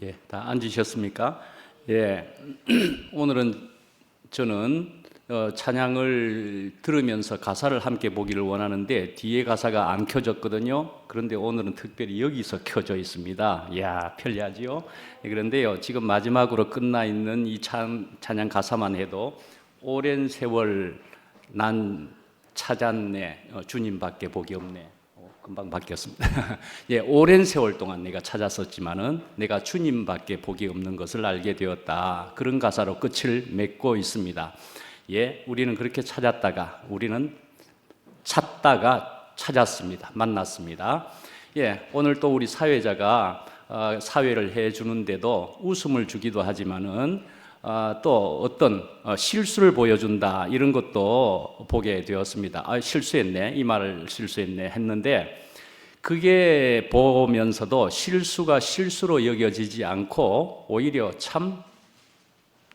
예, 다 앉으셨습니까? 예, 오늘은 저는 찬양을 들으면서 가사를 함께 보기를 원하는데 뒤에 가사가 안 켜졌거든요. 그런데 오늘은 특별히 여기서 켜져 있습니다. 이야, 편리하지요? 예, 그런데요, 지금 마지막으로 끝나 있는 이 찬양 가사만 해도 오랜 세월 난 찾았네, 주님밖에 복이 없네. 금방 바뀌었습니다. 예, 오랜 세월 동안 내가 찾았었지만은 내가 주님밖에 복이 없는 것을 알게 되었다. 그런 가사로 끝을 맺고 있습니다. 예, 우리는 그렇게 찾았다가 우리는 찾다가 찾았습니다. 만났습니다. 예, 오늘 또 우리 사회자가 사회를 해 주는데도 웃음을 주기도 하지만은 또 어떤 실수를 보여준다 이런 것도 보게 되었습니다. 실수했네, 이 말을 실수했네 했는데 그게 보면서도 실수가 실수로 여겨지지 않고 오히려 참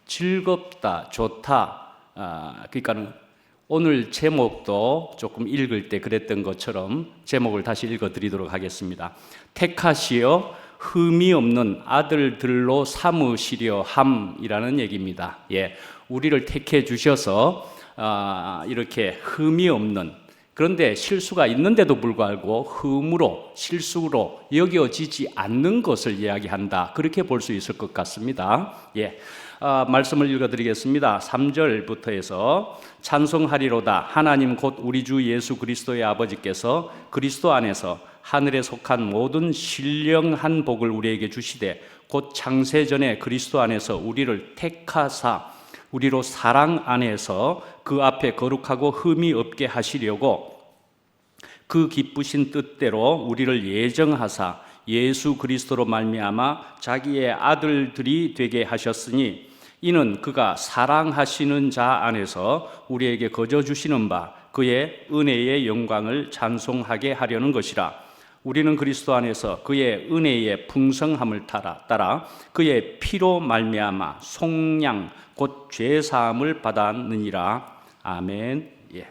즐겁다, 좋다. 그러니까는 오늘 제목도 조금 읽을 때 그랬던 것처럼 제목을 다시 읽어드리도록 하겠습니다. 택하시어 흠이 없는 아들들로 삼으시려 함이라는 얘기입니다. 예, 우리를 택해 주셔서 이렇게 흠이 없는, 그런데 실수가 있는데도 불구하고 흠으로 실수로 여겨지지 않는 것을 이야기한다. 그렇게 볼 수 있을 것 같습니다. 예, 말씀을 읽어드리겠습니다. 3절부터 해서 찬송하리로다 하나님 곧 우리 주 예수 그리스도의 아버지께서 그리스도 안에서 하늘에 속한 모든 신령한 복을 우리에게 주시되 곧 창세전에 그리스도 안에서 우리를 택하사 우리로 사랑 안에서 그 앞에 거룩하고 흠이 없게 하시려고 그 기쁘신 뜻대로 우리를 예정하사 예수 그리스도로 말미암아 자기의 아들들이 되게 하셨으니 이는 그가 사랑하시는 자 안에서 우리에게 거저 주시는 바 그의 은혜의 영광을 찬송하게 하려는 것이라. 우리는 그리스도 안에서 그의 은혜의 풍성함을 따라 그의 피로 말미암아 속량 곧 죄 사함을 받았느니라. 아멘. 예.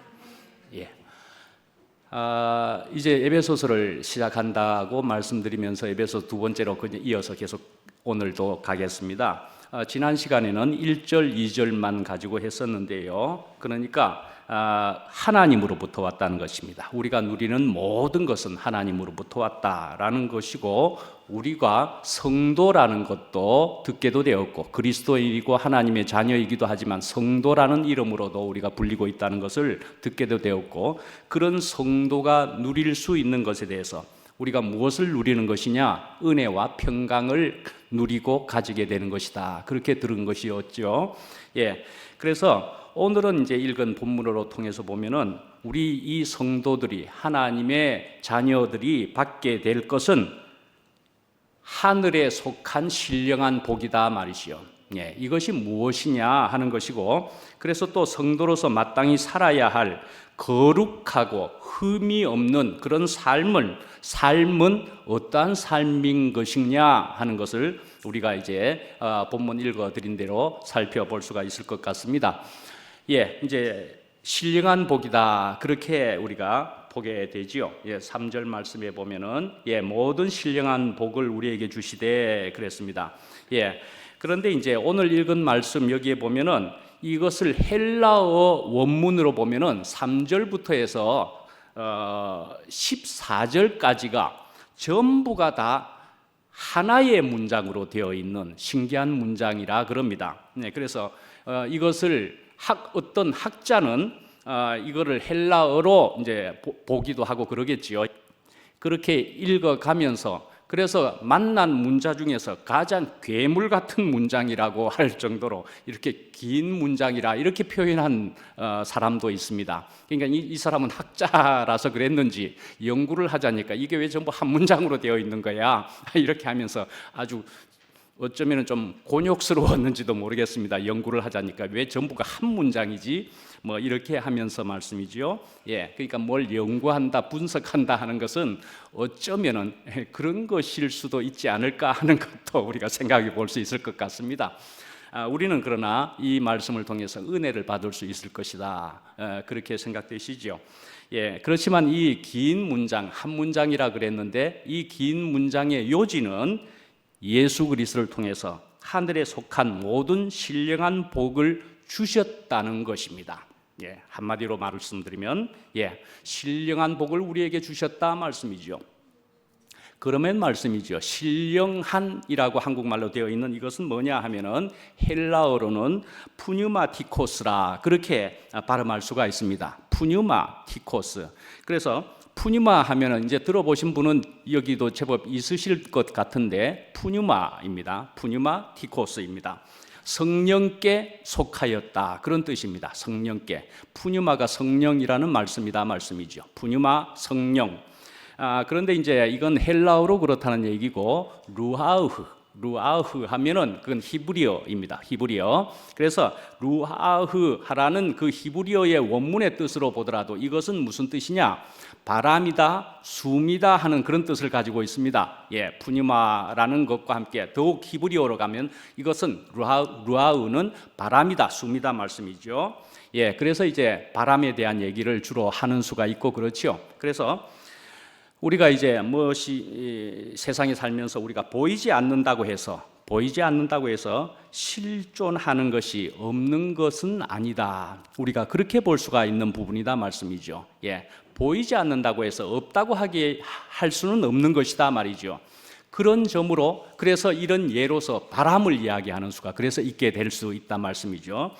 이제 에베소서를 시작한다고 말씀드리면서 에베소 두 번째로 이어서 계속 오늘도 가겠습니다. 지난 시간에는 1절, 2절만 가지고 했었는데요. 그러니까 하나님으로부터 왔다는 것입니다. 우리가 누리는 모든 것은 하나님으로부터 왔다라는 것이고 우리가 성도라는 것도 듣게도 되었고 그리스도인이고 하나님의 자녀이기도 하지만 성도라는 이름으로도 우리가 불리고 있다는 것을 듣게도 되었고 그런 성도가 누릴 수 있는 것에 대해서 우리가 무엇을 누리는 것이냐? 은혜와 평강을 누리고 가지게 되는 것이다. 그렇게 들은 것이었죠. 예, 그래서 오늘은 이제 읽은 본문으로 통해서 보면은 우리 이 성도들이 하나님의 자녀들이 받게 될 것은 하늘에 속한 신령한 복이다 말이시요. 예, 이것이 무엇이냐 하는 것이고 그래서 또 성도로서 마땅히 살아야 할 거룩하고 흠이 없는 그런 삶은 어떠한 삶인 것이냐 하는 것을 우리가 이제 본문 읽어드린 대로 살펴볼 수가 있을 것 같습니다. 예, 이제 신령한 복이다 그렇게 우리가 보게 되지요. 예, 3절 말씀에 보면은 모든 신령한 복을 우리에게 주시되 그랬습니다. 예, 그런데 이제 오늘 읽은 말씀 여기에 보면은 이것을 헬라어 원문으로 보면은 3절부터 해서 14절까지가 전부가 다 하나의 문장으로 되어 있는 신기한 문장이라 그럽니다. 네, 그래서 이것을 어떤 학자는 이거를 헬라어로 이제 보기도 하고 그러겠지요. 그렇게 읽어가면서 그래서 만난 문자 중에서 가장 괴물 같은 문장이라고 할 정도로 이렇게 긴 문장이라 이렇게 표현한 사람도 있습니다. 그러니까 이 사람은 학자라서 그랬는지 연구를 하자니까 이게 왜 전부 한 문장으로 되어 있는 거야? 이렇게 하면서 아주 어쩌면 좀 곤욕스러웠는지도 모르겠습니다. 연구를 하자니까 왜 전부가 한 문장이지? 뭐 이렇게 하면서 말씀이지요. 예, 그러니까 뭘 연구한다, 분석한다 하는 것은 어쩌면은 그런 것일 수도 있지 않을까 하는 것도 우리가 생각해 볼 수 있을 것 같습니다. 우리는 그러나 이 말씀을 통해서 은혜를 받을 수 있을 것이다. 그렇게 생각되시죠. 예, 그렇지만 이 긴 문장, 한 문장이라 그랬는데 이 긴 문장의 요지는 예수 그리스도를 통해서 하늘에 속한 모든 신령한 복을 주셨다는 것입니다. 한마디로 말씀드리면 신령한 복을 우리에게 주셨다 말씀이죠. 그러면 말씀이죠. 신령한이라고 한국말로 되어 있는 이것은 뭐냐 하면은 헬라어로는 푸뉴마티코스라 그렇게 발음할 수가 있습니다. 푸뉴마티코스. 그래서 푸뉴마 하면은 이제 들어보신 분은 여기도 제법 있으실 것 같은데 푸뉴마입니다. 푸뉴마티코스입니다. 성령께 속하였다 그런 뜻입니다. 성령께. 푸뉴마가 성령이라는 말씀이죠. 푸뉴마 성령. 그런데 이제 이건 헬라어로 그렇다는 얘기고 루아흐 하면은 그건 히브리어입니다. 히브리어. 그래서 루아흐라는 그 히브리어의 원문의 뜻으로 보더라도 이것은 무슨 뜻이냐? 바람이다, 숨이다 하는 그런 뜻을 가지고 있습니다. 푸뉴마라는 것과 함께 더욱 히브리어로 가면 이것은 루아흐는 바람이다, 숨이다 말씀이죠. 그래서 이제 바람에 대한 얘기를 주로 하는 수가 있고 그렇죠. 그래서 우리가 이제 무엇이 세상에 살면서 우리가 보이지 않는다고 해서 실존하는 것이 없는 것은 아니다. 우리가 그렇게 볼 수가 있는 부분이다 말씀이죠. 보이지 않는다고 해서 없다고 할 수는 없는 것이다 말이죠. 그런 점으로 그래서 이런 예로서 바람을 이야기하는 수가 그래서 있게 될 수 있다 말씀이죠.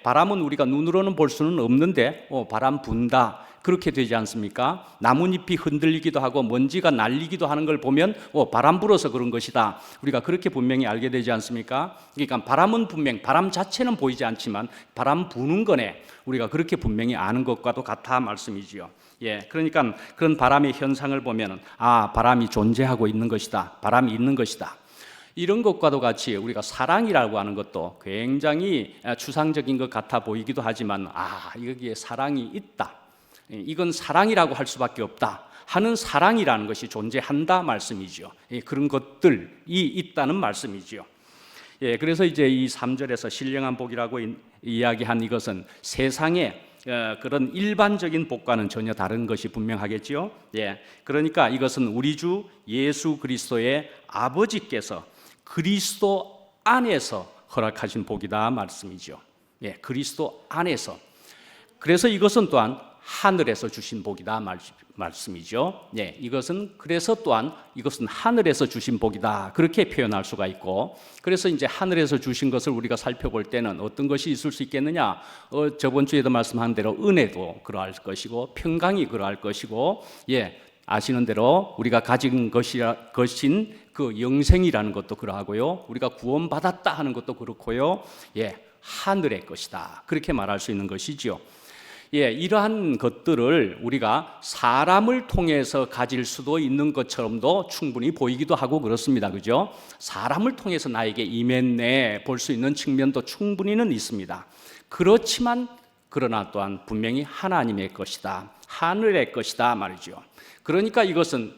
바람은 우리가 눈으로는 볼 수는 없는데 바람 분다. 그렇게 되지 않습니까? 나뭇잎이 흔들리기도 하고 먼지가 날리기도 하는 걸 보면 바람 불어서 그런 것이다. 우리가 그렇게 분명히 알게 되지 않습니까? 그러니까 바람은 분명 바람 자체는 보이지 않지만 바람 부는 거네. 우리가 그렇게 분명히 아는 것과도 같아 말씀이지요. 그러니까 그런 바람의 현상을 보면 바람이 존재하고 있는 것이다. 바람이 있는 것이다. 이런 것과도 같이 우리가 사랑이라고 하는 것도 굉장히 추상적인 것 같아 보이기도 하지만 여기에 사랑이 있다. 이건 사랑이라고 할 수밖에 없다 하는 사랑이라는 것이 존재한다 말씀이죠. 그런 것들이 있다는 말씀이죠. 그래서 이제 이 3절에서 신령한 복이라고 이야기한 이것은 세상의 그런 일반적인 복과는 전혀 다른 것이 분명하겠죠. 그러니까 이것은 우리 주 예수 그리스도의 아버지께서 그리스도 안에서 허락하신 복이다 말씀이죠. 그리스도 안에서. 그래서 이것은 또한 하늘에서 주신 복이다 말씀이죠. 이것은 그래서 또한 이것은 하늘에서 주신 복이다 그렇게 표현할 수가 있고 그래서 이제 하늘에서 주신 것을 우리가 살펴볼 때는 어떤 것이 있을 수 있겠느냐? 저번 주에도 말씀한 대로 은혜도 그러할 것이고 평강이 그러할 것이고 아시는 대로 우리가 가진 것인 그 영생이라는 것도 그러하고요. 우리가 구원받았다 하는 것도 그렇고요. 하늘의 것이다 그렇게 말할 수 있는 것이죠. 이러한 것들을 우리가 사람을 통해서 가질 수도 있는 것처럼도 충분히 보이기도 하고 그렇습니다. 그죠? 사람을 통해서 나에게 임했네 볼 수 있는 측면도 충분히는 있습니다. 그렇지만 그러나 또한 분명히 하나님의 것이다. 하늘의 것이다 말이죠. 그러니까 이것은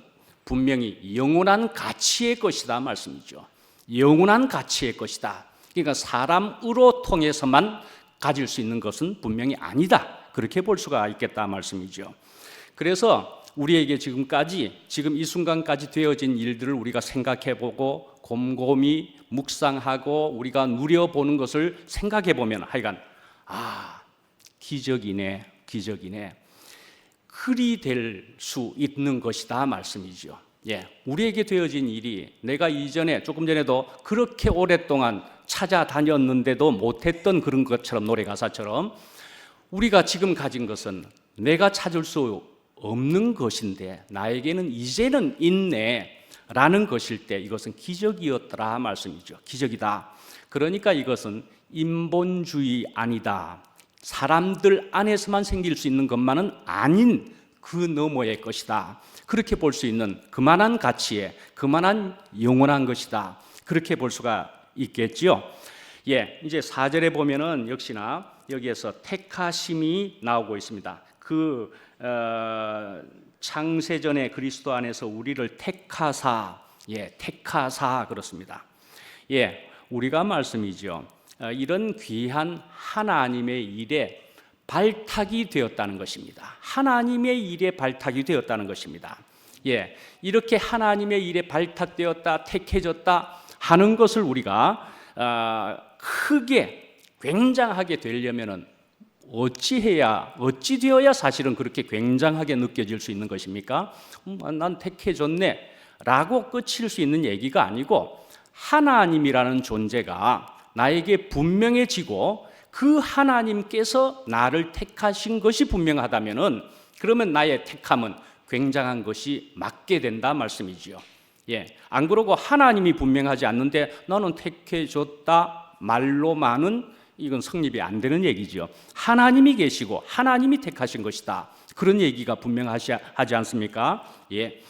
분명히 영원한 가치의 것이다 말씀이죠. 영원한 가치의 것이다. 그러니까 사람으로 통해서만 가질 수 있는 것은 분명히 아니다. 그렇게 볼 수가 있겠다 말씀이죠. 그래서 우리에게 지금 이 순간까지 되어진 일들을 우리가 생각해보고 곰곰이 묵상하고 우리가 누려보는 것을 생각해보면 하여간 기적이네. 그리 될 수 있는 것이다 말씀이죠. 우리에게 되어진 일이 내가 조금 전에도 그렇게 오랫동안 찾아다녔는데도 못했던 그런 것처럼 노래 가사처럼 우리가 지금 가진 것은 내가 찾을 수 없는 것인데 나에게는 이제는 있네 라는 것일 때 이것은 기적이었더라 말씀이죠. 기적이다. 그러니까 이것은 인본주의 아니다. 사람들 안에서만 생길 수 있는 것만은 아닌 그 너머의 것이다. 그렇게 볼 수 있는 그만한 가치에 그만한 영원한 것이다. 그렇게 볼 수가 있겠지요. 이제 4절에 보면은 역시나 여기에서 택하심이 나오고 있습니다. 창세전에 그리스도 안에서 우리를 택하사 그렇습니다. 우리가 말씀이죠. 이런 귀한 하나님의 일에 발탁이 되었다는 것입니다. 하나님의 일에 발탁이 되었다는 것입니다. 예, 이렇게 하나님의 일에 발탁되었다, 택해졌다 하는 것을 우리가 크게 굉장하게 되려면은 어찌 되어야 사실은 그렇게 굉장하게 느껴질 수 있는 것입니까? 난 택해졌네 라고 끝일 수 있는 얘기가 아니고, 하나님이라는 존재가 나에게 분명해지고 그 하나님께서 나를 택하신 것이 분명하다면은, 그러면 나의 택함은 굉장한 것이 맞게 된다 말씀이지요. 예, 안 그러고 하나님이 분명하지 않는데 나는 택해졌다 말로만은 이건 성립이 안 되는 얘기죠. 하나님이 계시고 하나님이 택하신 것이다, 그런 얘기가 분명하지 않습니까? 예.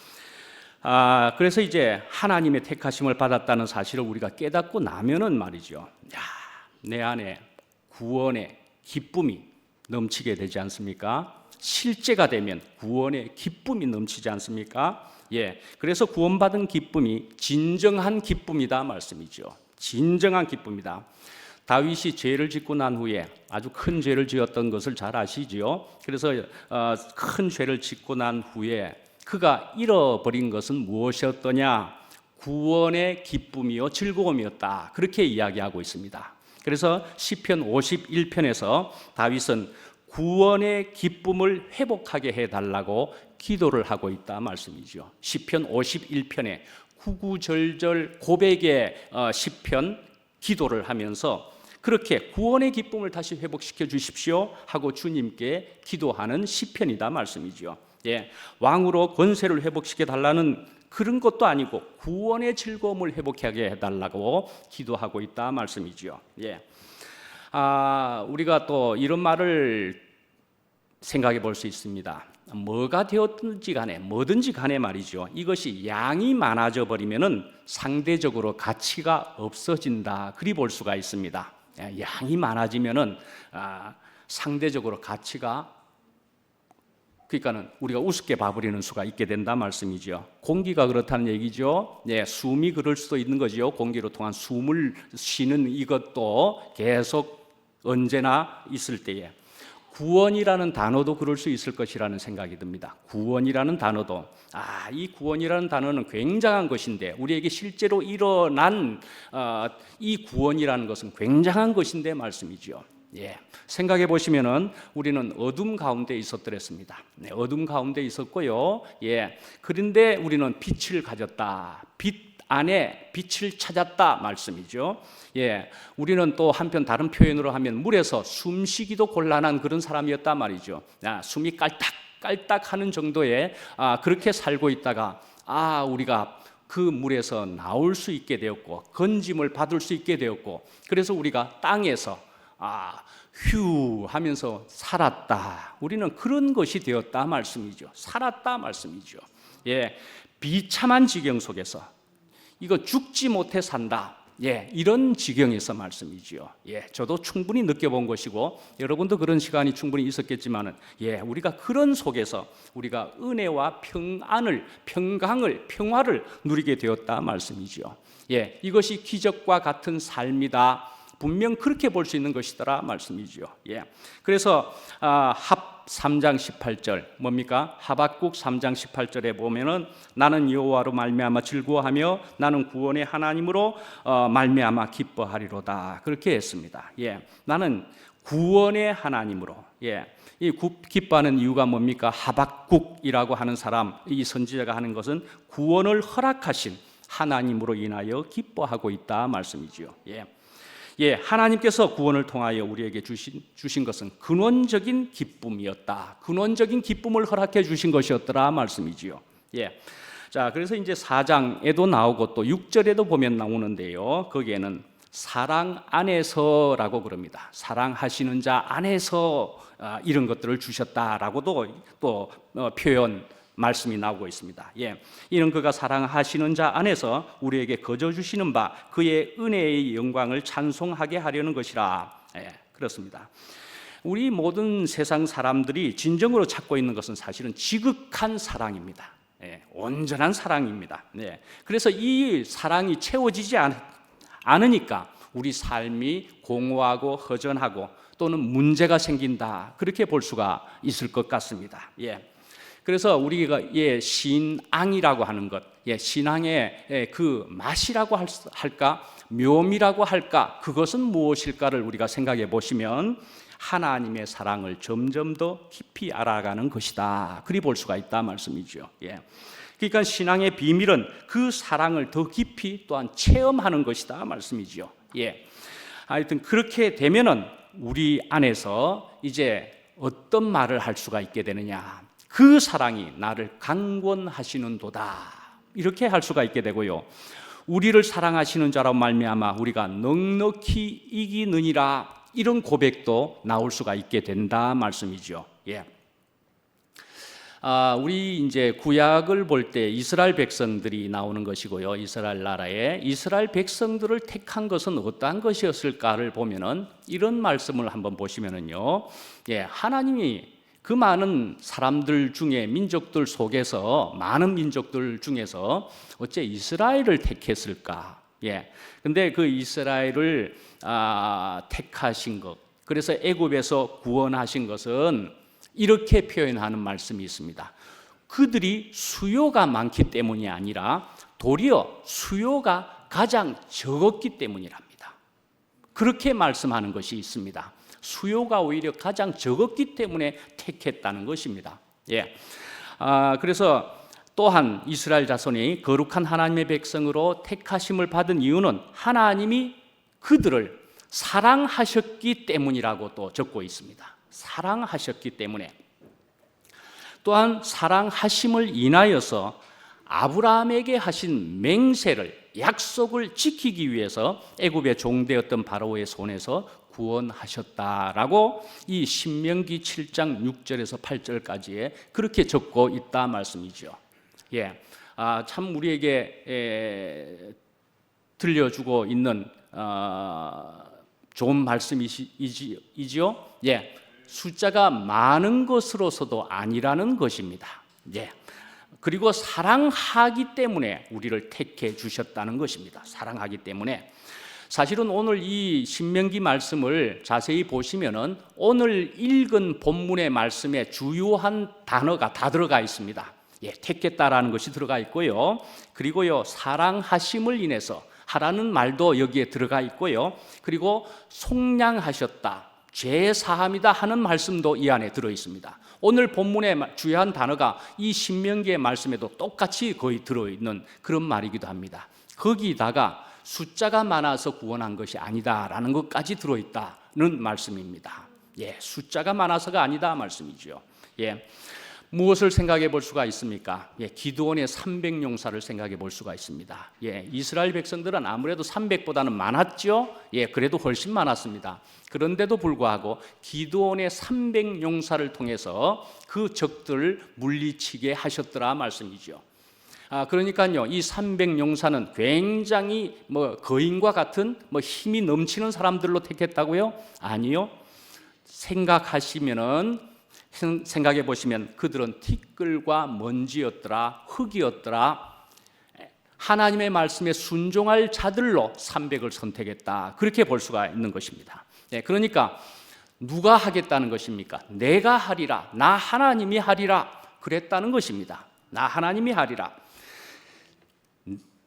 그래서 이제 하나님의 택하심을 받았다는 사실을 우리가 깨닫고 나면은 말이죠, 내 안에 구원의 기쁨이 넘치게 되지 않습니까? 실제가 되면 구원의 기쁨이 넘치지 않습니까? 예, 그래서 구원받은 기쁨이 진정한 기쁨이다 말씀이죠. 진정한 기쁨이다. 다윗이 죄를 짓고 난 후에 아주 큰 죄를 지었던 것을 잘 아시지요. 그래서 큰 죄를 짓고 난 후에 그가 잃어버린 것은 무엇이었더냐? 구원의 기쁨이요 즐거움이었다, 그렇게 이야기하고 있습니다. 그래서 시편 51편에서 다윗은 구원의 기쁨을 회복하게 해달라고 기도를 하고 있다 말씀이죠. 시편 51편에 구구절절 고백의 시편 기도를 하면서 그렇게 구원의 기쁨을 다시 회복시켜 주십시오 하고 주님께 기도하는 시편이다 말씀이죠. 예, 왕으로 권세를 회복시켜 달라는 그런 것도 아니고 구원의 즐거움을 회복하게 해달라고 기도하고 있다 말씀이죠. 예, 우리가 또 이런 말을 생각해 볼 수 있습니다. 뭐가 되었든지 간에 뭐든지 간에 말이죠, 이것이 양이 많아져 버리면은 상대적으로 가치가 없어진다, 그리 볼 수가 있습니다. 양이 많아지면은 상대적으로 가치가, 그러니까는 우리가 우습게 봐버리는 수가 있게 된다 말씀이죠. 공기가 그렇다는 얘기죠. 예, 숨이 그럴 수도 있는 거죠. 공기로 통한 숨을 쉬는 이것도 계속 언제나 있을 때에 구원이라는 단어도 그럴 수 있을 것이라는 생각이 듭니다. 구원이라는 단어도, 이 구원이라는 단어는 굉장한 것인데, 우리에게 실제로 일어난 이 구원이라는 것은 굉장한 것인데 말씀이죠. 예, 생각해 보시면은 우리는 어둠 가운데 있었더랬습니다. 네, 어둠 가운데 있었고요. 예, 그런데 우리는 빛을 가졌다, 빛 안에 빛을 찾았다 말씀이죠. 예, 우리는 또 한편 다른 표현으로 하면 물에서 숨쉬기도 곤란한 그런 사람이었단 말이죠. 숨이 깔딱깔딱 하는 정도의 그렇게 살고 있다가 우리가 그 물에서 나올 수 있게 되었고 건짐을 받을 수 있게 되었고, 그래서 우리가 땅에서 휴 하면서 살았다, 우리는 그런 것이 되었다 말씀이죠. 살았다 말씀이죠. 예, 비참한 지경 속에서 이거 죽지 못해 산다, 예, 이런 지경에서 말씀이지요. 예, 저도 충분히 느껴본 것이고 여러분도 그런 시간이 충분히 있었겠지만은, 예, 우리가 그런 속에서 우리가 은혜와 평화를 누리게 되었다 말씀이지요. 예, 이것이 기적과 같은 삶이다, 분명 그렇게 볼 수 있는 것이더라 말씀이지요. 예, 그래서 합 3장 18절 뭡니까? 하박국 3장 18절에 보면은 나는 여호와로 말미암아 즐거워하며 나는 구원의 하나님으로 말미암아 기뻐하리로다, 그렇게 했습니다. 예, 나는 구원의 하나님으로, 예, 이 기뻐하는 이유가 뭡니까? 하박국이라고 하는 사람, 이 선지자가 하는 것은 구원을 허락하신 하나님으로 인하여 기뻐하고 있다 말씀이지요. 예, 하나님께서 구원을 통하여 우리에게 주신 것은 근원적인 기쁨이었다, 근원적인 기쁨을 허락해 주신 것이었더라 말씀이지요. 예, 자, 그래서 이제 4장에도 나오고 또 6절에도 보면 나오는데요, 거기에는 사랑 안에서라고 그럽니다. 사랑하시는 자 안에서 이런 것들을 주셨다라고도 또 표현 말씀이 나오고 있습니다. 예, 이는 그가 사랑하시는 자 안에서 우리에게 거저 주시는 바 그의 은혜의 영광을 찬송하게 하려는 것이라. 예, 그렇습니다. 우리 모든 세상 사람들이 진정으로 찾고 있는 것은 사실은 지극한 사랑입니다. 예, 온전한 사랑입니다. 예, 그래서 이 사랑이 채워지지 않으니까 우리 삶이 공허하고 허전하고 또는 문제가 생긴다, 그렇게 볼 수가 있을 것 같습니다. 예. 그래서 우리가 신앙이라고 하는 것, 신앙의 그 맛이라고 할까, 묘미라고 할까, 그것은 무엇일까를 우리가 생각해 보시면 하나님의 사랑을 점점 더 깊이 알아가는 것이다, 그리 볼 수가 있다 말씀이죠. 그러니까 신앙의 비밀은 그 사랑을 더 깊이 또한 체험하는 것이다 말씀이죠. 하여튼 그렇게 되면은 우리 안에서 이제 어떤 말을 할 수가 있게 되느냐, 그 사랑이 나를 강권하시는도다, 이렇게 할 수가 있게 되고요. 우리를 사랑하시는 자로 말미암아 우리가 넉넉히 이기느니라, 이런 고백도 나올 수가 있게 된다 말씀이죠. 우리 이제 구약을 볼 때 이스라엘 백성들이 나오는 것이고요. 이스라엘 나라에 이스라엘 백성들을 택한 것은 어떠한 것이었을까를 보면은 이런 말씀을 한번 보시면은요. 하나님이 그 많은 사람들 중에, 민족들 속에서, 많은 민족들 중에서 어째 이스라엘을 택했을까? 근데 그 이스라엘을 택하신 것, 그래서 애굽에서 구원하신 것은 이렇게 표현하는 말씀이 있습니다. 그들이 수요가 많기 때문이 아니라 도리어 수요가 가장 적었기 때문이랍니다. 그렇게 말씀하는 것이 있습니다. 수요가 오히려 가장 적었기 때문에 택했다는 것입니다. 그래서 또한 이스라엘 자손이 거룩한 하나님의 백성으로 택하심을 받은 이유는 하나님이 그들을 사랑하셨기 때문이라고 또 적고 있습니다. 사랑하셨기 때문에, 또한 사랑하심을 인하여서 아브라함에게 하신 맹세를, 약속을 지키기 위해서 애굽의 종되었던 바로의 손에서 구원하셨다라고 이 신명기 7장 6절에서 8절까지에 그렇게 적고 있다 말씀이죠. 참 우리에게 들려주고 있는 좋은 말씀이지요. 숫자가 많은 것으로서도 아니라는 것입니다. 그리고 사랑하기 때문에 우리를 택해 주셨다는 것입니다. 사랑하기 때문에. 사실은 오늘 이 신명기 말씀을 자세히 보시면은 오늘 읽은 본문의 말씀에 주요한 단어가 다 들어가 있습니다. 택했다라는 것이 들어가 있고요. 그리고요, 사랑하심을 인해서 하라는 말도 여기에 들어가 있고요. 그리고 속량하셨다, 죄 사함이다 하는 말씀도 이 안에 들어 있습니다. 오늘 본문의 주요한 단어가 이 신명기의 말씀에도 똑같이 거의 들어있는 그런 말이기도 합니다. 거기다가 숫자가 많아서 구원한 것이 아니다라는 것까지 들어있다는 말씀입니다. 숫자가 많아서가 아니다 말씀이죠. 무엇을 생각해 볼 수가 있습니까? 기드온의 300용사를 생각해 볼 수가 있습니다. 이스라엘 백성들은 아무래도 300보다는 많았죠. 그래도 훨씬 많았습니다. 그런데도 불구하고 기드온의 300용사를 통해서 그 적들을 물리치게 하셨더라 말씀이죠. 그러니까요, 이 300용사는 굉장히 거인과 같은 힘이 넘치는 사람들로 택했다고요? 아니요. 생각해 보시면 그들은 티끌과 먼지였더라, 흙이었더라. 하나님의 말씀에 순종할 자들로 300을 선택했다, 그렇게 볼 수가 있는 것입니다. 그러니까 누가 하겠다는 것입니까? 내가 하리라, 나 하나님이 하리라, 그랬다는 것입니다. 나 하나님이 하리라.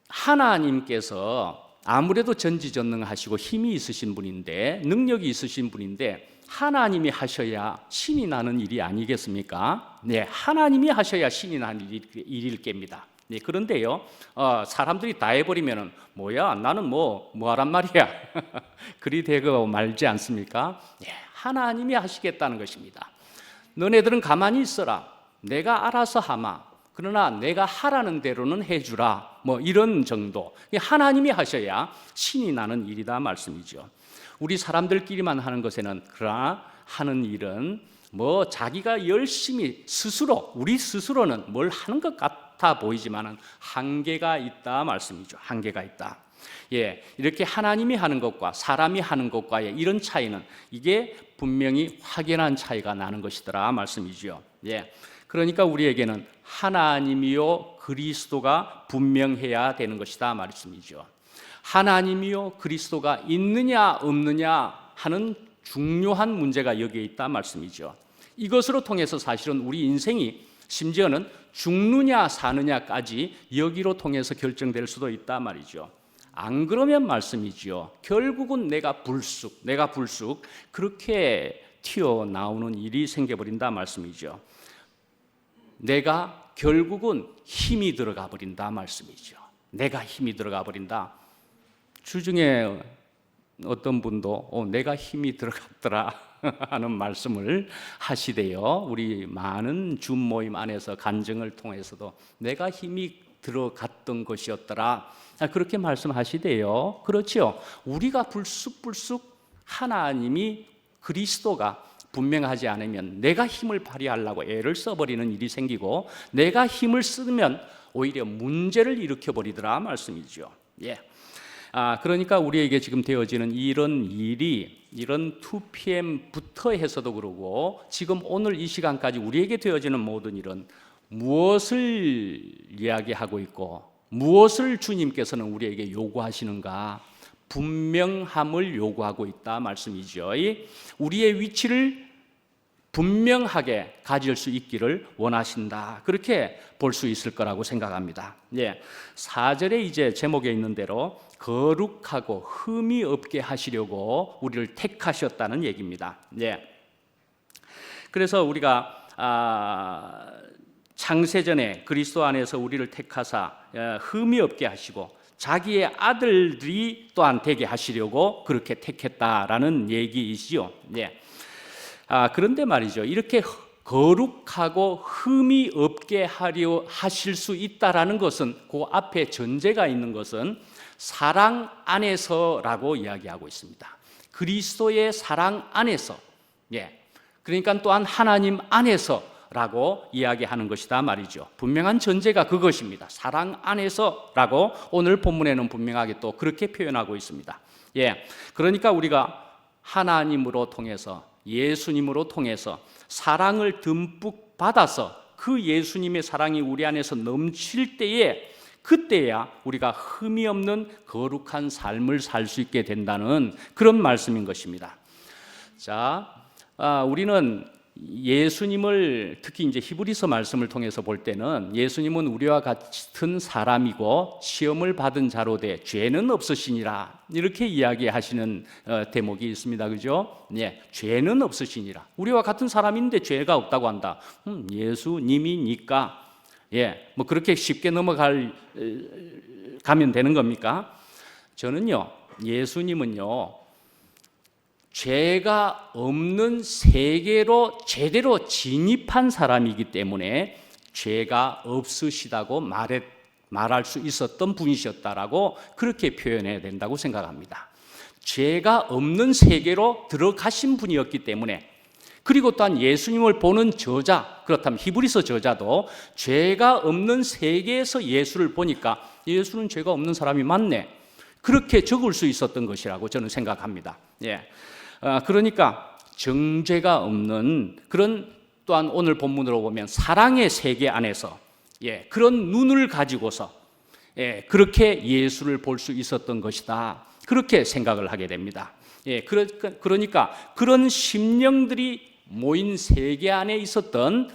하나님께서 아무래도 전지전능하시고 힘이 있으신 분인데, 능력이 있으신 분인데, 하나님이 하셔야 신이 나는 일이 아니겠습니까? 하나님이 하셔야 신이 나는 일일 겁니다. 그런데요, 사람들이 다 해버리면은 뭐야, 나는 뭐 하란 말이야. 그리 되고 말지 않습니까? 하나님이 하시겠다는 것입니다. 너네들은 가만히 있어라, 내가 알아서 하마, 그러나 내가 하라는 대로는 해주라, 이런 정도. 하나님이 하셔야 신이 나는 일이다 말씀이죠. 우리 사람들끼리만 하는 것에는, 그러나 하는 일은 자기가 열심히 우리 스스로는 뭘 하는 것 같아 보이지만은 한계가 있다 말씀이죠. 한계가 있다. 이렇게 하나님이 하는 것과 사람이 하는 것과의 이런 차이는, 이게 분명히 확연한 차이가 나는 것이더라 말씀이죠. 그러니까 우리에게는 하나님이요 그리스도가 분명해야 되는 것이다 말씀이죠. 하나님이요 그리스도가 있느냐 없느냐 하는 중요한 문제가 여기에 있다 말씀이죠. 이것으로 통해서 사실은 우리 인생이 심지어는 죽느냐 사느냐까지 여기로 통해서 결정될 수도 있다 말이죠. 안 그러면 말씀이지요. 결국은 내가 불쑥 그렇게 튀어나오는 일이 생겨버린다 말씀이죠. 내가 결국은 힘이 들어가 버린다 말씀이죠. 내가 힘이 들어가 버린다. 주중에 어떤 분도 내가 힘이 들어갔더라 하는 말씀을 하시대요. 우리 많은 줌 모임 안에서 간증을 통해서도 내가 힘이 들어갔던 것이었더라 그렇게 말씀하시대요. 그렇죠. 우리가 불쑥 하나님이 그리스도가 분명하지 않으면 내가 힘을 발휘하려고 애를 써버리는 일이 생기고 내가 힘을 쓰면 오히려 문제를 일으켜버리더라 말씀이죠. 예. 그러니까 우리에게 지금 되어지는 이런 일이 이런 2PM부터 해서도 그러고 지금 오늘 이 시간까지 우리에게 되어지는 모든 일은 무엇을 이야기하고 있고 무엇을 주님께서는 우리에게 요구하시는가? 분명함을 요구하고 있다 말씀이죠. 우리의 위치를 분명하게 가질 수 있기를 원하신다. 그렇게 볼 수 있을 거라고 생각합니다. 4절에 이제 제목에 있는 대로 거룩하고 흠이 없게 하시려고 우리를 택하셨다는 얘기입니다. 그래서 우리가 창세전에 그리스도 안에서 우리를 택하사 흠이 없게 하시고 자기의 아들들이 또한 되게 하시려고 그렇게 택했다라는 얘기이지요. 그런데 말이죠. 이렇게 거룩하고 흠이 없게 하려 하실 수 있다라는 것은 그 앞에 전제가 있는 것은 사랑 안에서라고 이야기하고 있습니다. 그리스도의 사랑 안에서, 그러니까 또한 하나님 안에서라고 이야기하는 것이다 말이죠. 분명한 전제가 그것입니다. 사랑 안에서라고 오늘 본문에는 분명하게 또 그렇게 표현하고 있습니다. 그러니까 우리가 하나님으로 통해서 예수님으로 통해서 사랑을 듬뿍 받아서 그 예수님의 사랑이 우리 안에서 넘칠 때에 그때야 우리가 흠이 없는 거룩한 삶을 살 수 있게 된다는 그런 말씀인 것입니다. 자, 우리는 예수님을 특히 이제 히브리서 말씀을 통해서 볼 때는 예수님은 우리와 같은 사람이고 시험을 받은 자로 돼 죄는 없으시니라 이렇게 이야기하시는 대목이 있습니다. 그죠? 죄는 없으시니라. 우리와 같은 사람인데 죄가 없다고 한다. 예수님이니까 뭐 그렇게 쉽게 가면 되는 겁니까? 저는요, 예수님은요, 죄가 없는 세계로 제대로 진입한 사람이기 때문에 죄가 없으시다고 말할 수 있었던 분이셨다라고 그렇게 표현해야 된다고 생각합니다. 죄가 없는 세계로 들어가신 분이었기 때문에, 그리고 또한 예수님을 보는 저자, 그렇다면 히브리서 저자도 죄가 없는 세계에서 예수를 보니까 예수는 죄가 없는 사람이 맞네, 그렇게 적을 수 있었던 것이라고 저는 생각합니다. 그러니까 정죄가 없는 그런, 또한 오늘 본문으로 보면 사랑의 세계 안에서 그런 눈을 가지고서 그렇게 예수를 볼 수 있었던 것이다, 그렇게 생각을 하게 됩니다. 그러니까 그런 심령들이 모인 세계 안에 있었던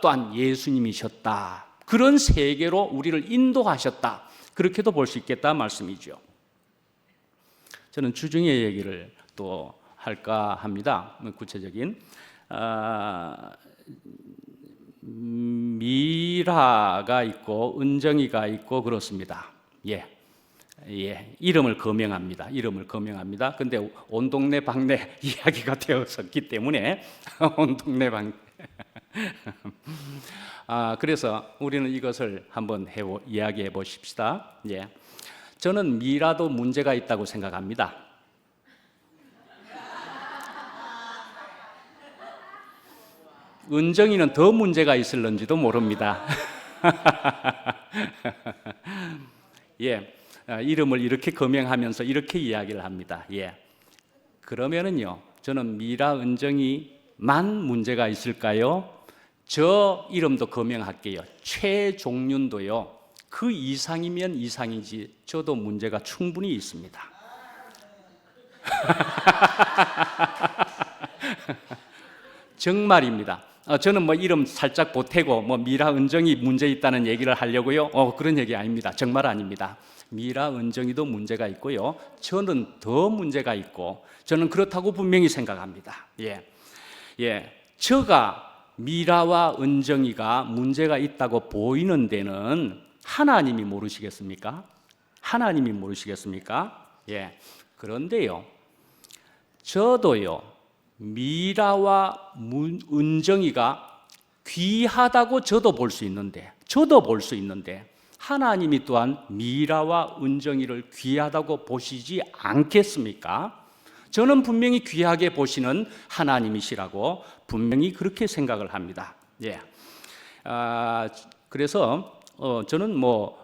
또한 예수님이셨다, 그런 세계로 우리를 인도하셨다, 그렇게도 볼 수 있겠다 말씀이죠. 저는 주중의 얘기를 또 할까 합니다. 구체적인 미라가 있고 은정이가 있고 그렇습니다. 이름을 거명합니다. 근데 온 동네 방네 이야기가 되었었기 때문에 온 동네 방네. 그래서 우리는 이것을 한번 이야기해 보십시다. 저는 미라도 문제가 있다고 생각합니다. 은정이는 더 문제가 있을런지도 모릅니다. 이름을 이렇게 거명하면서 이렇게 이야기를 합니다. 그러면은요, 저는 미라, 은정이만 문제가 있을까요? 저 이름도 거명할게요. 최종윤도요. 그 이상이면 이상이지 저도 문제가 충분히 있습니다. 정말입니다. 저는 뭐 이름 살짝 보태고 뭐 미라 은정이 문제 있다는 얘기를 하려고요. 그런 얘기 아닙니다. 정말 아닙니다. 미라 은정이도 문제가 있고요. 저는 더 문제가 있고 저는 그렇다고 분명히 생각합니다. 저가 미라와 은정이가 문제가 있다고 보이는 데는 하나님이 모르시겠습니까? 하나님이 모르시겠습니까? 그런데요, 저도요, 미라와 은정이가 귀하다고 저도 볼 수 있는데, 하나님이 또한 미라와 은정이를 귀하다고 보시지 않겠습니까? 저는 분명히 귀하게 보시는 하나님이시라고 분명히 그렇게 생각을 합니다. 그래서 저는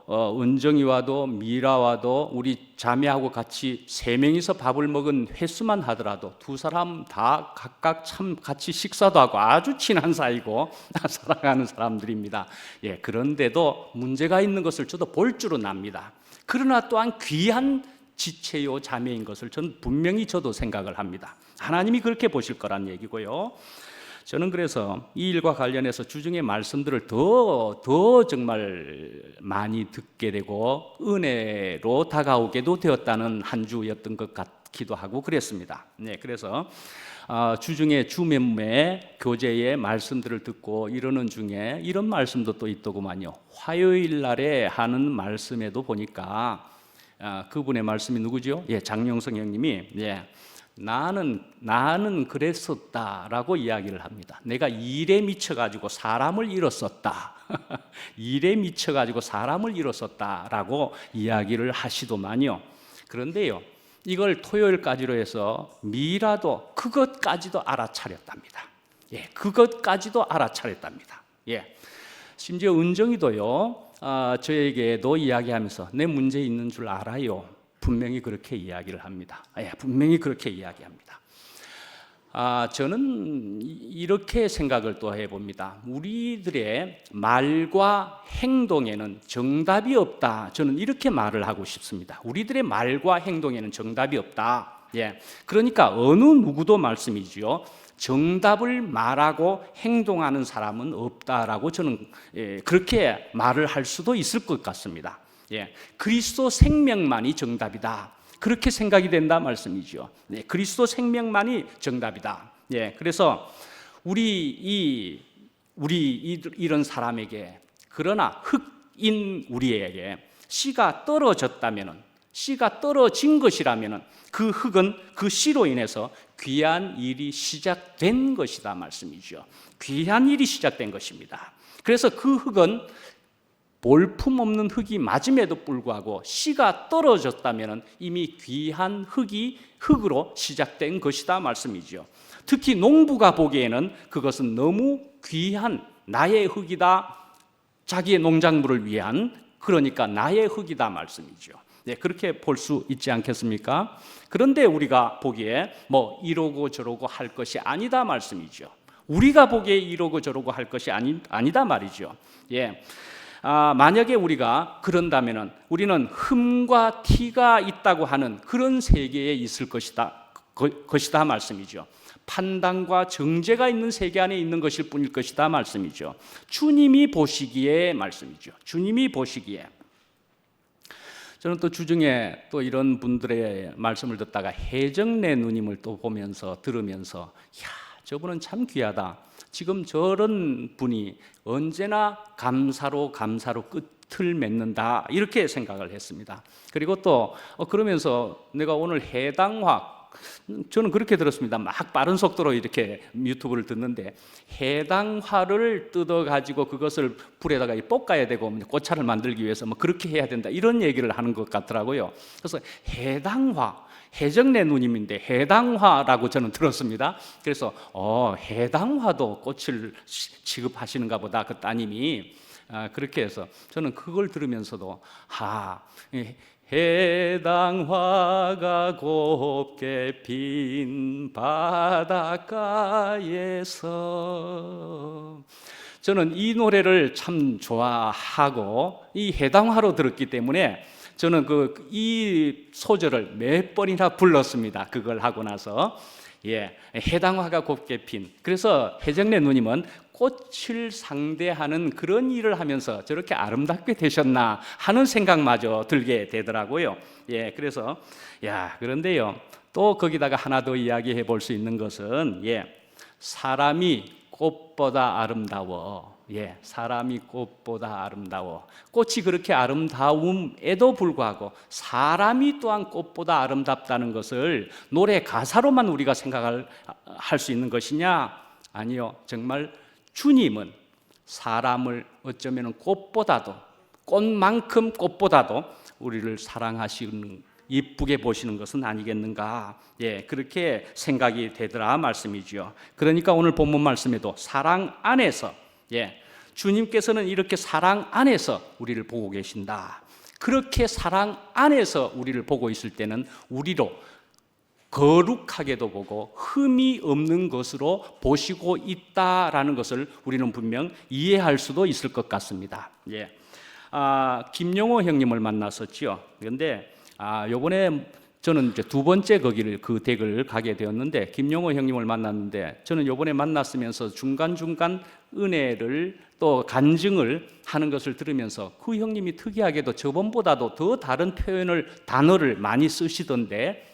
은정이와도 미라와도 우리 자매하고 같이 세 명이서 밥을 먹은 횟수만 하더라도 두 사람 다 각각 참 같이 식사도 하고 아주 친한 사이고 사랑하는 사람들입니다. 그런데도 문제가 있는 것을 저도 볼 줄은 압니다. 그러나 또한 귀한 지체요 자매인 것을 저는 분명히 저도 생각을 합니다. 하나님이 그렇게 보실 거란 얘기고요. 저는 그래서 이 일과 관련해서 주중에 말씀들을 더 정말 많이 듣게 되고 은혜로 다가오게도 되었다는 한 주였던 것 같기도 하고 그랬습니다. 그래서 주중에 주매매 교제의 말씀들을 듣고 이러는 중에 이런 말씀도 또 있더구만요. 화요일 날에 하는 말씀에도 보니까 그분의 말씀이 누구죠? 장영성 형님이 나는 그랬었다라고 이야기를 합니다. 내가 일에 미쳐가지고 사람을 잃었었다. 일에 미쳐가지고 사람을 잃었었다라고 이야기를 하시더만요. 그런데요, 이걸 토요일까지로 해서 미라도 그것까지도 알아차렸답니다. 그것까지도 알아차렸답니다. 심지어 은정이도요, 저에게도 이야기하면서 내 문제 있는 줄 알아요. 분명히 그렇게 이야기를 합니다. 분명히 그렇게 이야기합니다. 저는 이렇게 생각을 또 해봅니다. 우리들의 말과 행동에는 정답이 없다. 저는 이렇게 말을 하고 싶습니다. 우리들의 말과 행동에는 정답이 없다. 그러니까 어느 누구도 말씀이지요. 정답을 말하고 행동하는 사람은 없다라고 저는 그렇게 말을 할 수도 있을 것 같습니다. 그리스도 생명만이 정답이다. 그렇게 생각이 된다 말씀이죠. 그리스도 생명만이 정답이다. 그래서 우리 이런 사람에게, 그러나 흑인 우리에게 씨가 떨어진 것이라면은 그 흙은 그 씨로 인해서 귀한 일이 시작된 것이다 말씀이죠. 귀한 일이 시작된 것입니다. 그래서 그 흙은 볼품없는 흙이 맞음에도 불구하고 씨가 떨어졌다면 이미 귀한 흙으로 시작된 것이다 말씀이죠. 특히 농부가 보기에는 그것은 너무 귀한 나의 흙이다, 자기의 농작물을 위한, 그러니까 나의 흙이다 말씀이죠. 그렇게 볼 수 있지 않겠습니까? 그런데 우리가 보기에 이러고 저러고 할 것이 아니다 말씀이죠. 우리가 보기에 이러고 저러고 할 것이 아니다 말이죠. 만약에 우리가 그런다면은 우리는 흠과 티가 있다고 하는 그런 세계에 있을 것이다 말씀이죠. 판단과 정죄가 있는 세계 안에 있는 것일 뿐일 것이다 말씀이죠. 주님이 보시기에 말씀이죠. 주님이 보시기에. 저는 또 주중에 또 이런 분들의 말씀을 듣다가 해정래 누님을 또 들으면서 저분은 참 귀하다. 지금 저런 분이 언제나 감사로 끝을 맺는다, 이렇게 생각을 했습니다. 그리고 또 그러면서 내가 오늘 해당화, 저는 그렇게 들었습니다. 막 빠른 속도로 이렇게 유튜브를 듣는데 해당화를 뜯어가지고 그것을 불에다가 볶아야 되고 꽃차를 만들기 위해서 그렇게 해야 된다, 이런 얘기를 하는 것 같더라고요. 그래서 해정래 누님인데 해당화라고 저는 들었습니다. 그래서 해당화도 꽃을 취급하시는가 보다, 그 따님이. 그렇게 해서 저는 그걸 들으면서도 해당화가 곱게 핀 바닷가에서, 저는 이 노래를 참 좋아하고 이 해당화로 들었기 때문에 저는 이 소절을 몇 번이나 불렀습니다. 그걸 하고 나서 해당화가 곱게 핀. 그래서 해정래 누님은 꽃을 상대하는 그런 일을 하면서 저렇게 아름답게 되셨나 하는 생각마저 들게 되더라고요. 예, 그래서 그런데요, 또 거기다가 하나 더 이야기해 볼 수 있는 것은 사람이 꽃보다 아름다워. 사람이 꽃보다 아름다워. 꽃이 그렇게 아름다움에도 불구하고 사람이 또한 꽃보다 아름답다는 것을 노래 가사로만 우리가 생각할 수 있는 것이냐? 아니요. 정말 주님은 사람을 어쩌면 꽃보다도, 꽃만큼 꽃보다도 우리를 사랑하시는, 이쁘게 보시는 것은 아니겠는가? 그렇게 생각이 되더라 말씀이죠. 그러니까 오늘 본문 말씀에도 사랑 안에서, 주님께서는 이렇게 사랑 안에서 우리를 보고 계신다. 그렇게 사랑 안에서 우리를 보고 있을 때는 우리로 거룩하게도 보고 흠이 없는 것으로 보시고 있다라는 것을 우리는 분명 이해할 수도 있을 것 같습니다. 김용호 형님을 만났었죠. 그런데 요번에 저는 이제 두 번째 그 댁을 가게 되었는데, 김용호 형님을 만났는데, 저는 요번에 만났으면서 중간중간 은혜를 또 간증을 하는 것을 들으면서 그 형님이 특이하게도 저번보다도 더 다른 단어를 많이 쓰시던데,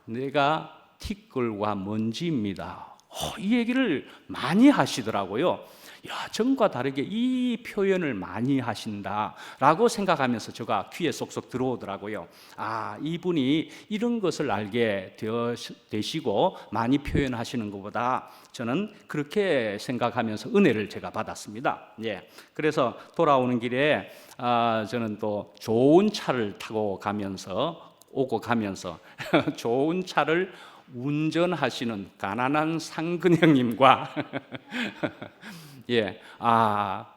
내가 티끌과 먼지입니다. 이 얘기를 많이 하시더라고요. 전과 다르게 이 표현을 많이 하신다라고 생각하면서 제가 귀에 쏙쏙 들어오더라고요. 이분이 이런 것을 알게 되시고 많이 표현하시는 것보다 저는 그렇게 생각하면서 은혜를 제가 받았습니다. 그래서 돌아오는 길에 저는 또 좋은 차를 타고 오고 가면서 좋은 차를 운전하시는 가난한 상근형님과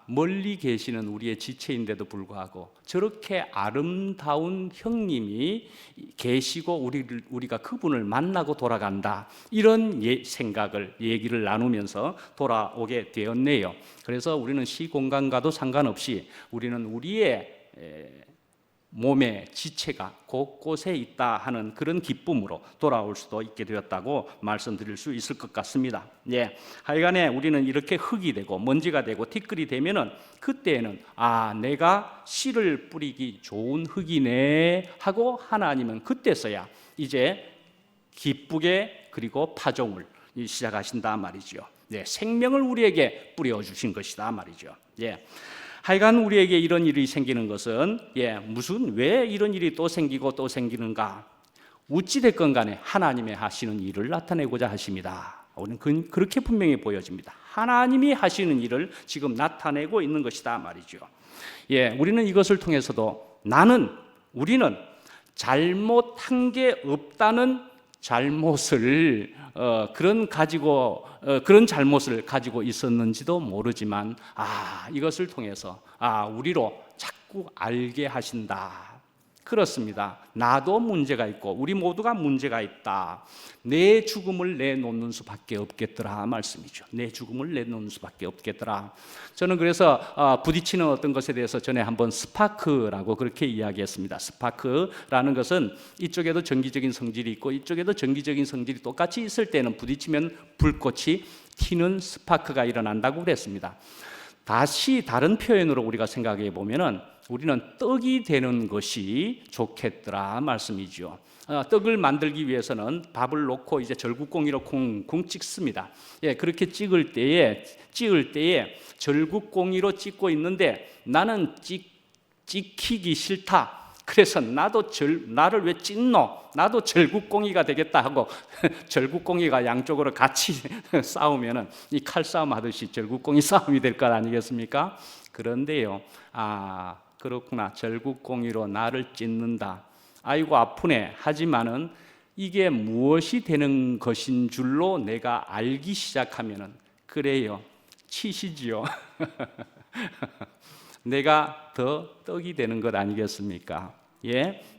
멀리 계시는 우리의 지체인데도 불구하고 저렇게 아름다운 형님이 계시고 우리가 그분을 만나고 돌아간다, 이런 얘기를 나누면서 돌아오게 되었네요. 그래서 우리는 시공간과도 상관없이 우리는 우리의 몸의 지체가 곳곳에 있다 하는 그런 기쁨으로 돌아올 수도 있게 되었다고 말씀드릴 수 있을 것 같습니다. 하여간에 우리는 이렇게 흙이 되고 먼지가 되고 티끌이 되면은 그때에는 내가 씨를 뿌리기 좋은 흙이네 하고 하나님은 그때서야 이제 기쁘게 그리고 파종을 시작하신다 말이죠. 생명을 우리에게 뿌려주신 것이다 말이죠. 하여간 우리에게 이런 일이 생기는 것은 왜 이런 일이 또 생기고 또 생기는가? 어찌됐건 간에 하나님의 하시는 일을 나타내고자 하십니다. 우리는 그렇게 분명히 보여집니다. 하나님이 하시는 일을 지금 나타내고 있는 것이다 말이죠. 우리는 이것을 통해서도 우리는 잘못한 게 없다는 잘못을 그런 잘못을 가지고 있었는지도 모르지만 이것을 통해서 우리로 자꾸 알게 하신다. 그렇습니다. 나도 문제가 있고 우리 모두가 문제가 있다. 내 죽음을 내놓는 수밖에 없겠더라 말씀이죠. 내 죽음을 내놓는 수밖에 없겠더라. 저는 그래서 부딪히는 어떤 것에 대해서 전에 한번 스파크라고 그렇게 이야기했습니다. 스파크라는 것은 이쪽에도 전기적인 성질이 있고 이쪽에도 전기적인 성질이 똑같이 있을 때는 부딪히면 불꽃이 튀는 스파크가 일어난다고 그랬습니다. 다시 다른 표현으로 우리가 생각해 보면은 우리는 떡이 되는 것이 좋겠더라 말씀이죠. 떡을 만들기 위해서는 밥을 놓고 이제 절구공이로 쿵쿵 찍습니다. 그렇게 찍을 때에 절구공이로 찍고 있는데 나는 찍히기 싫다. 그래서 나를 왜 찢노? 나도 절구공이가 되겠다 하고 절구공이가 양쪽으로 같이 싸우면은 이 칼싸움 하듯이 절구공이 싸움이 될 것 아니겠습니까? 그런데요, 그렇구나. 절구공이로 나를 찢는다. 아이고 아프네. 하지만은 이게 무엇이 되는 것인 줄로 내가 알기 시작하면은 그래요. 치시지요. 내가 더 떡이 되는 것 아니겠습니까?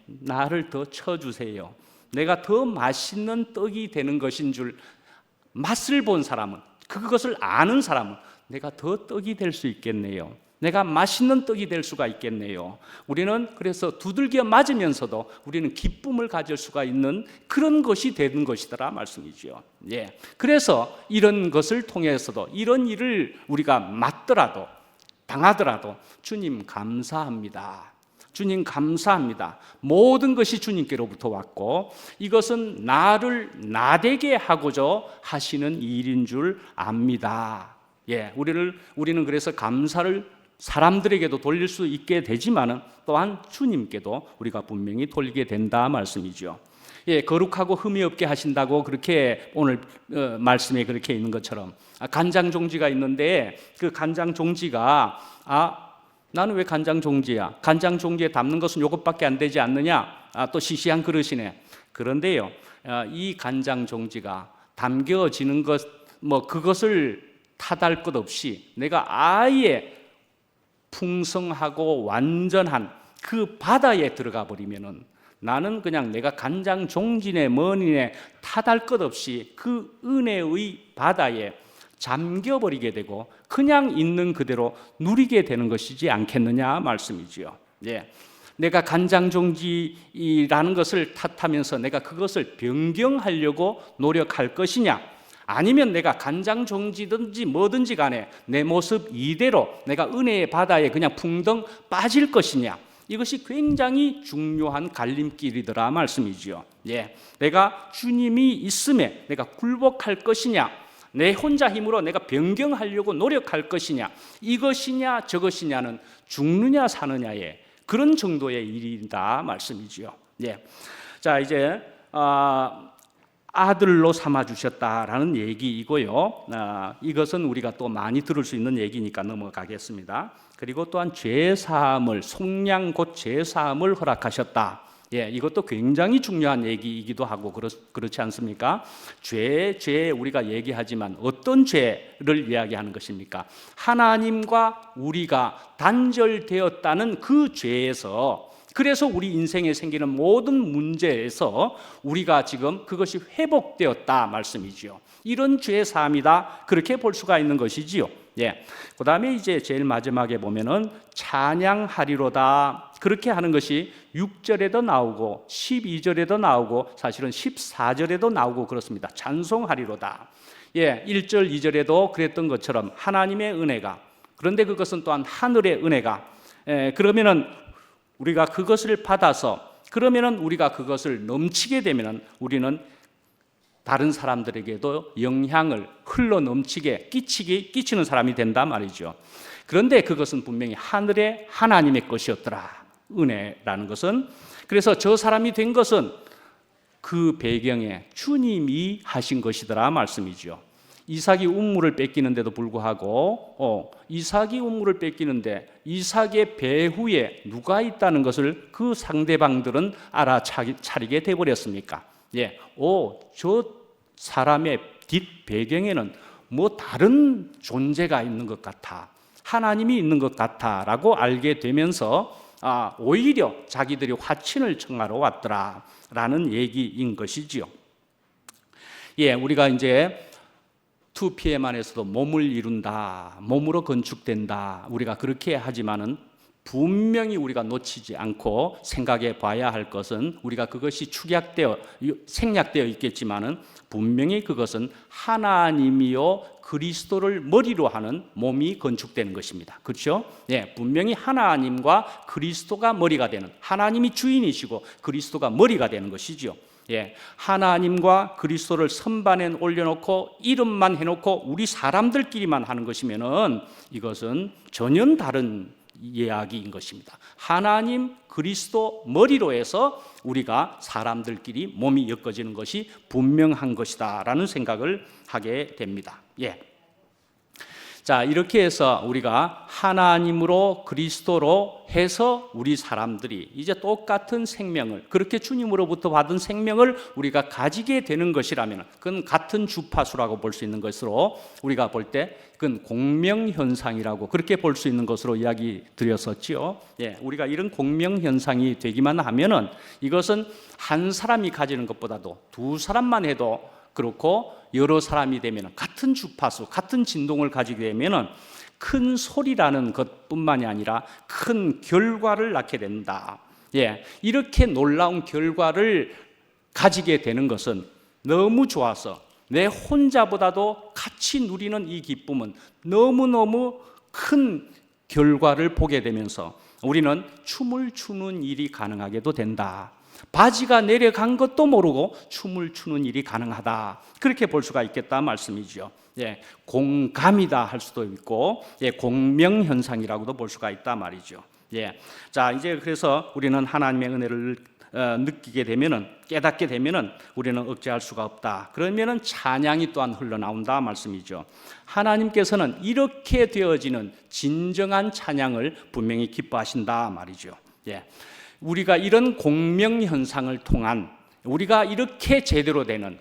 나를 더 쳐주세요. 내가 더 맛있는 떡이 되는 것인 줄 맛을 본 사람은, 그것을 아는 사람은 내가 더 떡이 될 수 있겠네요. 내가 맛있는 떡이 될 수가 있겠네요. 우리는 그래서 두들겨 맞으면서도 우리는 기쁨을 가질 수가 있는 그런 것이 되는 것이더라 말씀이죠. 예. 그래서 이런 것을 통해서도 이런 일을 우리가 맞더라도 당하더라도 주님 감사합니다. 주님 감사합니다. 모든 것이 주님께로부터 왔고 이것은 나를 나되게 하고자 하시는 일인 줄 압니다. 예, 우리는 그래서 감사를 사람들에게도 돌릴 수 있게 되지만은 또한 주님께도 우리가 분명히 돌리게 된다 말씀이죠. 예, 거룩하고 흠이 없게 하신다고 그렇게 오늘 말씀에 그렇게 있는 것처럼 간장 종지가 있는데 그 간장 종지가 나는 왜 간장 종지야? 간장 종지에 담는 것은 요것밖에 안 되지 않느냐? 또 시시한 그릇이네. 그런데요, 이 간장 종지가 담겨지는 것, 그것을 탓할 것 없이 내가 아예 풍성하고 완전한 그 바다에 들어가 버리면은 나는 그냥 내가 간장 종지네 뭐니네 탓할 것 없이 그 은혜의 바다에 잠겨버리게 되고 그냥 있는 그대로 누리게 되는 것이지 않겠느냐 말씀이지요. 예. 내가 간장종지라는 것을 탓하면서 내가 그것을 변경하려고 노력할 것이냐, 아니면 내가 간장종지든지 뭐든지 간에 내 모습 이대로 내가 은혜의 바다에 그냥 풍덩 빠질 것이냐, 이것이 굉장히 중요한 갈림길이더라 말씀이지요. 예. 내가 주님이 있음에 내가 굴복할 것이냐, 내 혼자 힘으로 내가 변경하려고 노력할 것이냐, 이것이냐 저것이냐는 죽느냐 사느냐의 그런 정도의 일이다 말씀이지요. 예. 자, 이제 아들로 삼아 주셨다라는 얘기이고요. 이것은 우리가 또 많이 들을 수 있는 얘기니까 넘어가겠습니다. 그리고 또한 죄 사함을, 속량 곧 죄 사함을 허락하셨다. 예, 이것도 굉장히 중요한 얘기이기도 하고 그렇지 않습니까? 죄 우리가 얘기하지만 어떤 죄를 이야기하는 것입니까? 하나님과 우리가 단절되었다는 그 죄에서, 그래서 우리 인생에 생기는 모든 문제에서 우리가 지금 그것이 회복되었다 말씀이지요. 이런 죄 사함이다, 그렇게 볼 수가 있는 것이지요. 예. 그 다음에 이제 제일 마지막에 보면은 찬양하리로다, 그렇게 하는 것이 6절에도 나오고 12절에도 나오고 사실은 14절에도 나오고 그렇습니다. 찬송하리로다. 예, 1절 2절에도 그랬던 것처럼 하나님의 은혜가, 그런데 그것은 또한 하늘의 은혜가, 그러면은 우리가 그것을 받아서, 그러면은 우리가 그것을 넘치게 되면은 우리는 다른 사람들에게도 영향을 흘러 넘치게 끼치는 사람이 된단 말이죠. 그런데 그것은 분명히 하늘의 하나님의 것이었더라, 은혜라는 것은. 그래서 저 사람이 된 것은 그 배경에 주님이 하신 것이더라 말씀이죠. 이삭이 운물을 뺏기는데도 불구하고 이삭이 운물을 뺏기는데 이삭의 배후에 누가 있다는 것을 그 상대방들은 알아차리게 돼버렸습니까? 예, 저 사람의 뒷 배경에는 뭐 다른 존재가 있는 것 같아, 하나님이 있는 것 같아라고 알게 되면서 오히려 자기들이 화친을 청하러 왔더라라는 얘기인 것이지요. 예, 우리가 이제 2PM 안에서도 몸을 이룬다, 몸으로 건축된다, 우리가 그렇게 하지만은 분명히 우리가 놓치지 않고 생각해 봐야 할 것은, 우리가 그것이 생략되어 있겠지만은 분명히 그것은 하나님이요 그리스도를 머리로 하는 몸이 건축되는 것입니다. 그렇죠? 예, 분명히 하나님과 그리스도가 머리가 되는, 하나님이 주인이시고 그리스도가 머리가 되는 것이죠. 예, 하나님과 그리스도를 선반에 올려놓고 이름만 해놓고 우리 사람들끼리만 하는 것이면은 이것은 전혀 다른 이야기인 것입니다. 하나님 그리스도 머리로 해서 우리가 사람들끼리 몸이 엮어지는 것이 분명한 것이다라는 생각을 하게 됩니다. 예. 자, 이렇게 해서 우리가 하나님으로 그리스도로 해서 우리 사람들이 이제 똑같은 생명을, 그렇게 주님으로부터 받은 생명을 우리가 가지게 되는 것이라면 그건 같은 주파수라고 볼 수 있는 것으로 우리가 볼 때 그건 공명현상이라고 그렇게 볼 수 있는 것으로 이야기 드렸었지요. 예, 우리가 이런 공명현상이 되기만 하면은 이것은 한 사람이 가지는 것보다도 두 사람만 해도 그렇고 여러 사람이 되면 같은 주파수, 같은 진동을 가지게 되면은 큰 소리라는 것뿐만이 아니라 큰 결과를 낳게 된다. 이렇게 놀라운 결과를 가지게 되는 것은 너무 좋아서 내 혼자보다도 같이 누리는 이 기쁨은 너무너무 큰 결과를 보게 되면서 우리는 춤을 추는 일이 가능하게도 된다. 바지가 내려간 것도 모르고 춤을 추는 일이 가능하다. 그렇게 볼 수가 있겠다 말씀이죠. 공감이다 할 수도 있고, 공명현상이라고도 볼 수가 있다 말이죠. 자, 이제 그래서 우리는 하나님의 은혜를 느끼게 되면은, 깨닫게 되면은 우리는 억제할 수가 없다. 그러면은 찬양이 또한 흘러나온다 말씀이죠. 하나님께서는 이렇게 되어지는 진정한 찬양을 분명히 기뻐하신다 말이죠. 우리가 이런 공명 현상을 통한, 우리가 이렇게 제대로 되는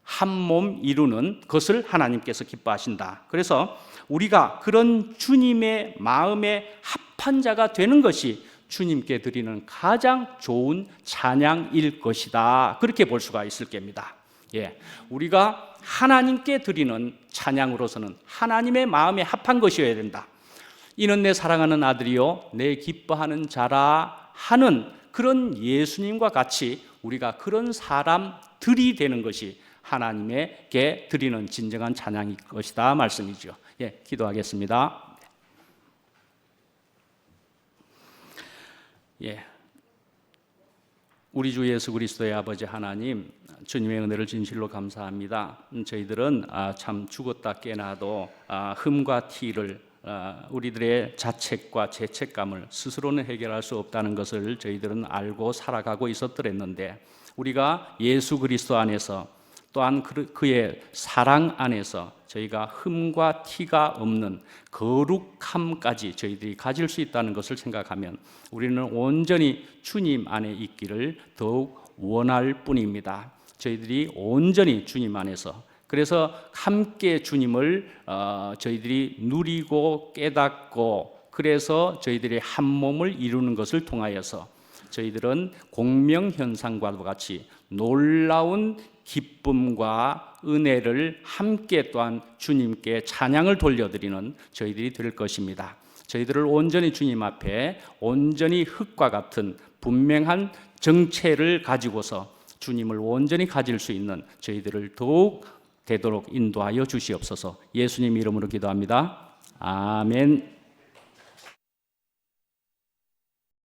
한 몸 이루는 것을 하나님께서 기뻐하신다. 그래서 우리가 그런 주님의 마음에 합한 자가 되는 것이 주님께 드리는 가장 좋은 찬양일 것이다. 그렇게 볼 수가 있을 겁니다. 우리가 하나님께 드리는 찬양으로서는 하나님의 마음에 합한 것이어야 된다. 이는 내 사랑하는 아들이요 내 기뻐하는 자라 하는 그런 예수님과 같이 우리가 그런 사람들이 되는 것이 하나님께 드리는 진정한 찬양일 것이다 말씀이죠. 기도하겠습니다. 우리 주 예수 그리스도의 아버지 하나님, 주님의 은혜를 진실로 감사합니다. 저희들은 참 죽었다 깨나도 흠과 티를, 우리들의 자책과 죄책감을 스스로는 해결할 수 없다는 것을 저희들은 알고 살아가고 있었더랬는데, 우리가 예수 그리스도 안에서 또한 그의 사랑 안에서 저희가 흠과 티가 없는 거룩함까지 저희들이 가질 수 있다는 것을 생각하면 우리는 온전히 주님 안에 있기를 더욱 원할 뿐입니다. 저희들이 온전히 주님 안에서, 그래서 함께 주님을 저희들이 누리고 깨닫고, 그래서 저희들이 한 몸을 이루는 것을 통하여서 저희들은 공명현상과도 같이 놀라운 기쁨과 은혜를 함께 또한 주님께 찬양을 돌려드리는 저희들이 될 것입니다. 저희들을 온전히 주님 앞에 온전히 흙과 같은 분명한 정체를 가지고서 주님을 온전히 가질 수 있는 저희들을 더욱 되도록 인도하여 주시옵소서. 예수님 이름으로 기도합니다. 아멘.